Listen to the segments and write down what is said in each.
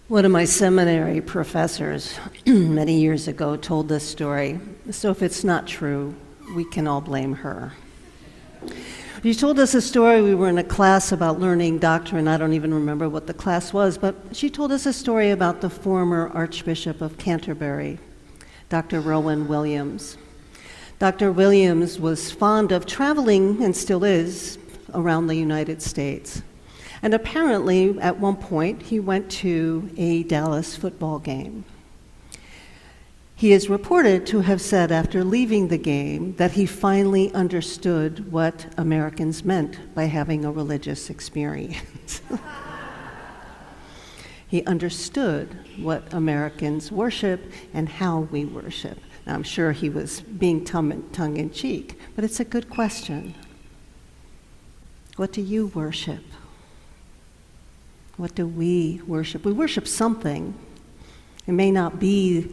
One of my seminary professors many years ago told this story, so if it's not true, we can all blame her. She told us a story. We were in a class about learning doctrine. I don't even remember what the class was, but she told us a story about the former Archbishop of Canterbury, Dr. Rowan Williams. Dr. Williams was fond of traveling, and still is, around the United States. And apparently, at one point, he went to a Dallas football game. He is reported to have said after leaving the game that he finally understood what Americans meant by having a religious experience. He understood what Americans worship and how we worship. Now, I'm sure he was being tongue-in-cheek, but it's a good question. What do you worship? What do we worship? We worship something. It may not be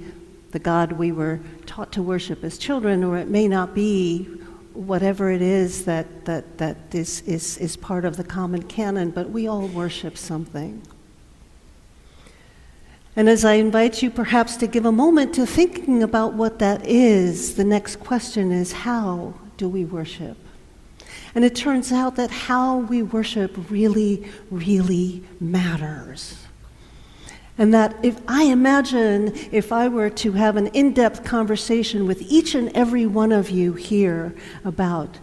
the God we were taught to worship as children, or it may not be whatever it is that is part of the common canon, but we all worship something. And as I invite you perhaps to give a moment to thinking about what that is, the next question is, how do we worship? And it turns out that how we worship really, really matters. And that if I were to have an in-depth conversation with each and every one of you here about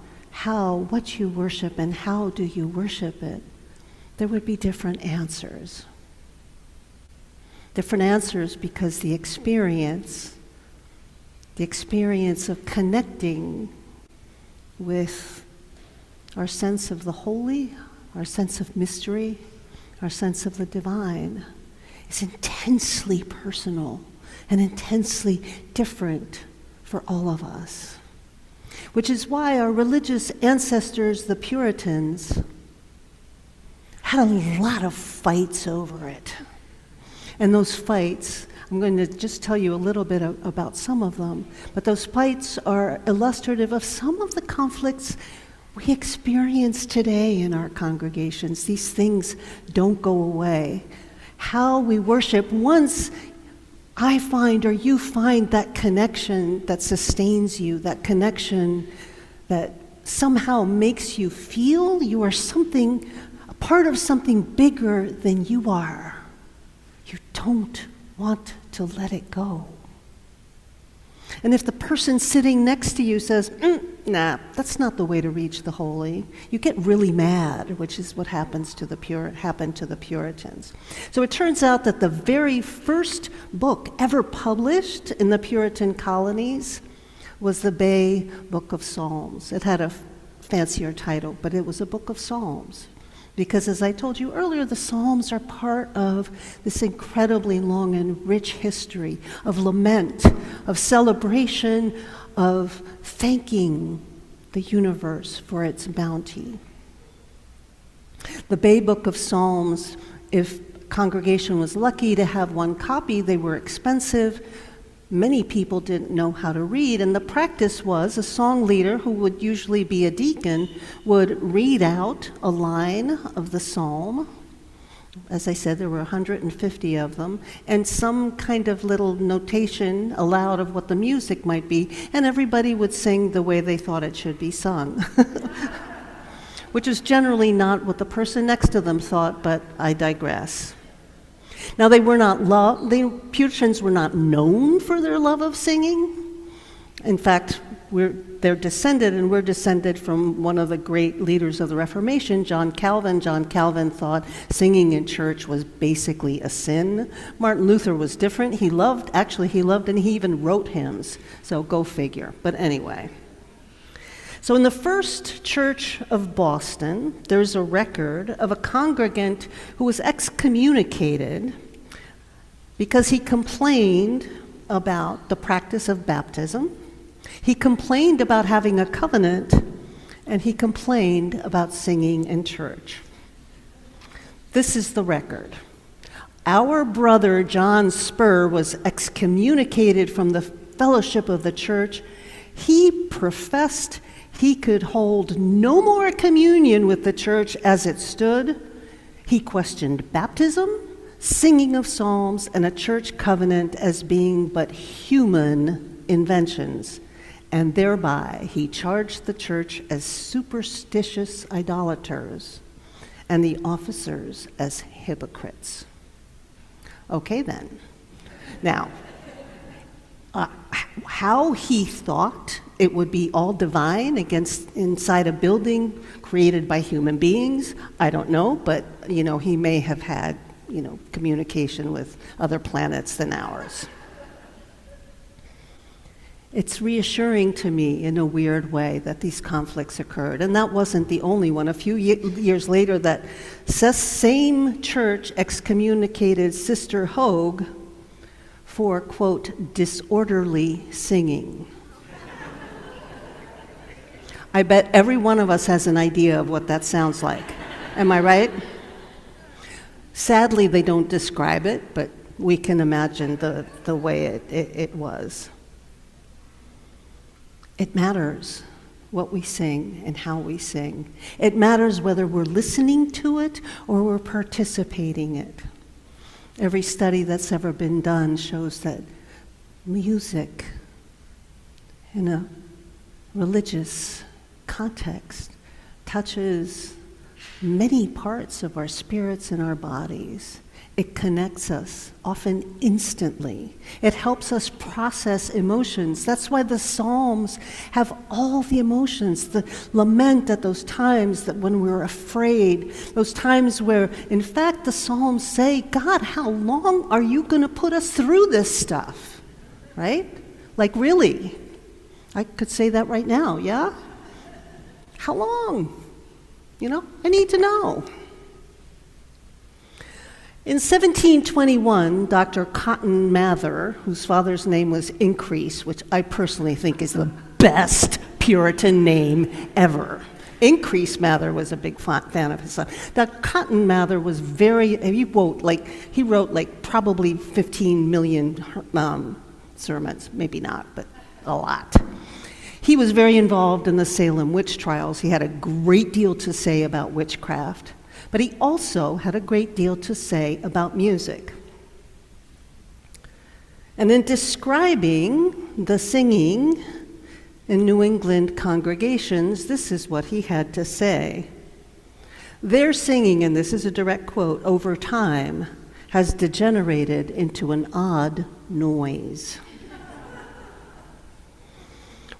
what you worship and how do you worship it, there would be different answers. Different answers because the experience of connecting with our sense of the holy, our sense of mystery, our sense of the divine is intensely personal and intensely different for all of us. Which is why our religious ancestors, the Puritans, had a lot of fights over it. And those fights, I'm going to just tell you a little bit about some of them, but those fights are illustrative of some of the conflicts we experience today in our congregations. These things don't go away. How we worship, once I find or you find that connection that sustains you, that connection that somehow makes you feel you are a part of something bigger than you are, you don't want to let it go. And if the person sitting next to you says, nah, that's not the way to reach the holy, you get really mad, which is what happened to the Puritans. So it turns out that the very first book ever published in the Puritan colonies was the Bay Book of Psalms. It had a fancier title, but it was a book of Psalms. Because as I told you earlier, the Psalms are part of this incredibly long and rich history of lament, of celebration, of thanking the universe for its bounty. The Bay Book of Psalms, if a congregation was lucky to have one copy, they were expensive. Many people didn't know how to read, and the practice was a song leader, who would usually be a deacon, would read out a line of the psalm. As I said, there were 150 of them, and some kind of little notation aloud of what the music might be, and everybody would sing the way they thought it should be sung. Which is generally not what the person next to them thought, but I digress. Now, the Puritans were not known for their love of singing. In fact, they're descended, and we're descended from one of the great leaders of the Reformation, John Calvin. John Calvin thought singing in church was basically a sin. Martin Luther was different. He loved, and he even wrote hymns. So go figure. But anyway. So in the First Church of Boston, there's a record of a congregant who was excommunicated because he complained about the practice of baptism, he complained about having a covenant, and he complained about singing in church. This is the record. Our brother John Spur was excommunicated from the fellowship of the church. He professed he could hold no more communion with the church as it stood. He questioned baptism, singing of psalms, and a church covenant as being but human inventions, and thereby he charged the church as superstitious idolaters and the officers as hypocrites. Okay then. Now, how he thought it would be all divine inside a building created by human beings, I don't know, but he may have had communication with other planets than ours. It's reassuring to me in a weird way that these conflicts occurred, and that wasn't the only one. A few years later, that same church excommunicated Sister Hogue for, quote, disorderly singing. I bet every one of us has an idea of what that sounds like. Am I right? Sadly, they don't describe it, but we can imagine the way it was. It matters what we sing and how we sing. It matters whether we're listening to it or we're participating in it. Every study that's ever been done shows that music in a religious context touches many parts of our spirits and our bodies. It connects us, often instantly. It helps us process emotions. That's why the Psalms have all the emotions, the lament at those times that when we're afraid, those times where, in fact, the Psalms say, God, how long are you going to put us through this stuff? Right? Like, really? I could say that right now, yeah? How long? I need to know. In 1721, Dr. Cotton Mather, whose father's name was Increase, which I personally think is the best Puritan name ever. Increase Mather was a big fan of his son. Dr. Cotton Mather was he wrote probably 15 million sermons, maybe not, but a lot. He was very involved in the Salem witch trials. He had a great deal to say about witchcraft. But he also had a great deal to say about music. And in describing the singing in New England congregations, this is what he had to say. Their singing, and this is a direct quote, over time has degenerated into an odd noise.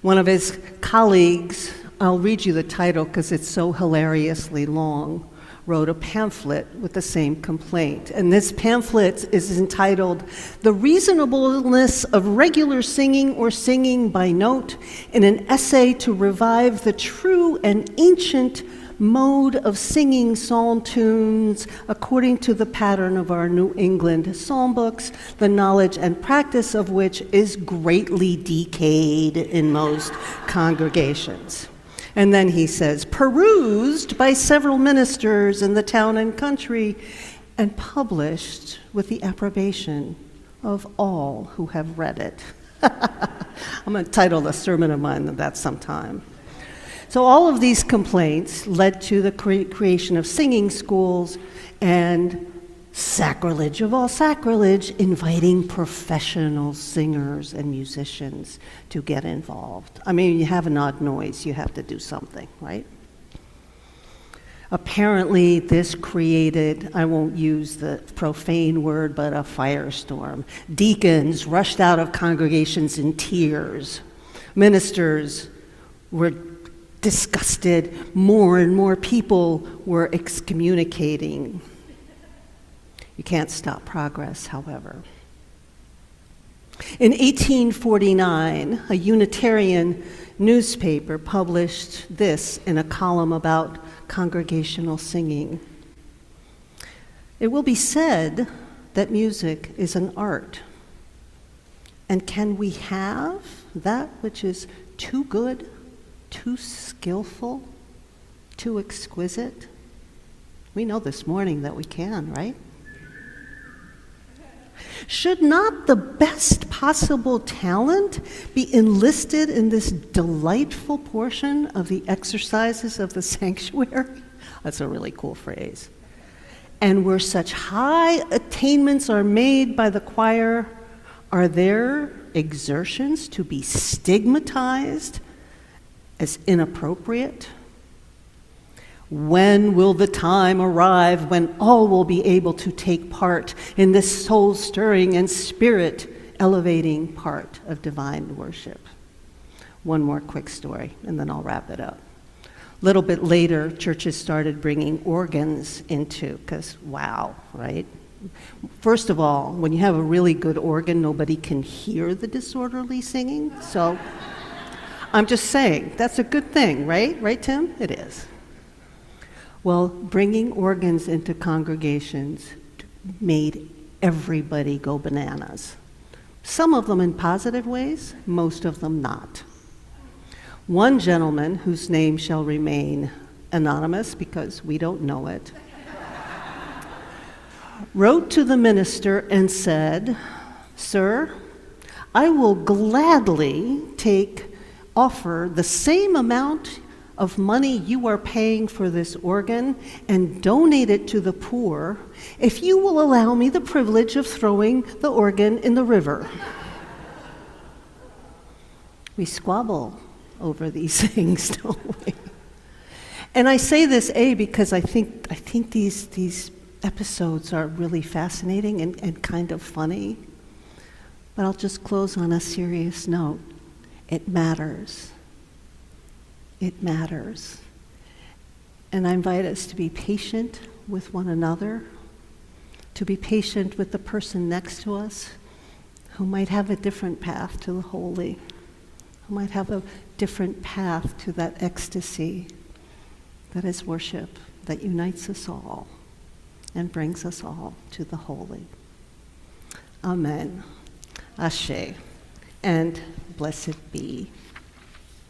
One of his colleagues, I'll read you the title because it's so hilariously long, wrote a pamphlet with the same complaint. And this pamphlet is entitled, The Reasonableness of Regular Singing or Singing by Note, in an essay to revive the true and ancient mode of singing psalm tunes according to the pattern of our New England psalm books, the knowledge and practice of which is greatly decayed in most congregations. And then he says, perused by several ministers in the town and country, and published with the approbation of all who have read it. I'm going to title a sermon of mine that sometime. So all of these complaints led to the creation of singing schools and sacrilege of all sacrilege, inviting professional singers and musicians to get involved. I mean, you have an odd noise, you have to do something, right? Apparently, this created, I won't use the profane word, but a firestorm. Deacons rushed out of congregations in tears. Ministers were disgusted. More and more people were excommunicating. You can't stop progress, however. In 1849, a Unitarian newspaper published this in a column about congregational singing. It will be said that music is an art. And can we have that which is too good, too skillful, too exquisite? We know this morning that we can, right? Should not the best possible talent be enlisted in this delightful portion of the exercises of the sanctuary? That's a really cool phrase. And where such high attainments are made by the choir, are their exertions to be stigmatized as inappropriate? When will the time arrive when all will be able to take part in this soul-stirring and spirit-elevating part of divine worship? One more quick story, and then I'll wrap it up. A little bit later, churches started bringing organs into, because wow, right? First of all, when you have a really good organ, nobody can hear the disorderly singing. So I'm just saying, that's a good thing, right? Right, Tim? It is. Well, bringing organs into congregations made everybody go bananas. Some of them in positive ways, most of them not. One gentleman, whose name shall remain anonymous because we don't know it, wrote to the minister and said, "Sir, I will gladly offer the same amount of money you are paying for this organ and donate it to the poor if you will allow me the privilege of throwing the organ in the river." We squabble over these things, don't we? And I say this, because I think these episodes are really fascinating and kind of funny. But I'll just close on a serious note. It matters. It matters. And I invite us to be patient with one another, to be patient with the person next to us who might have a different path to the holy, who might have a different path to that ecstasy that is worship, that unites us all and brings us all to the holy. Amen. Ashe. And blessed be.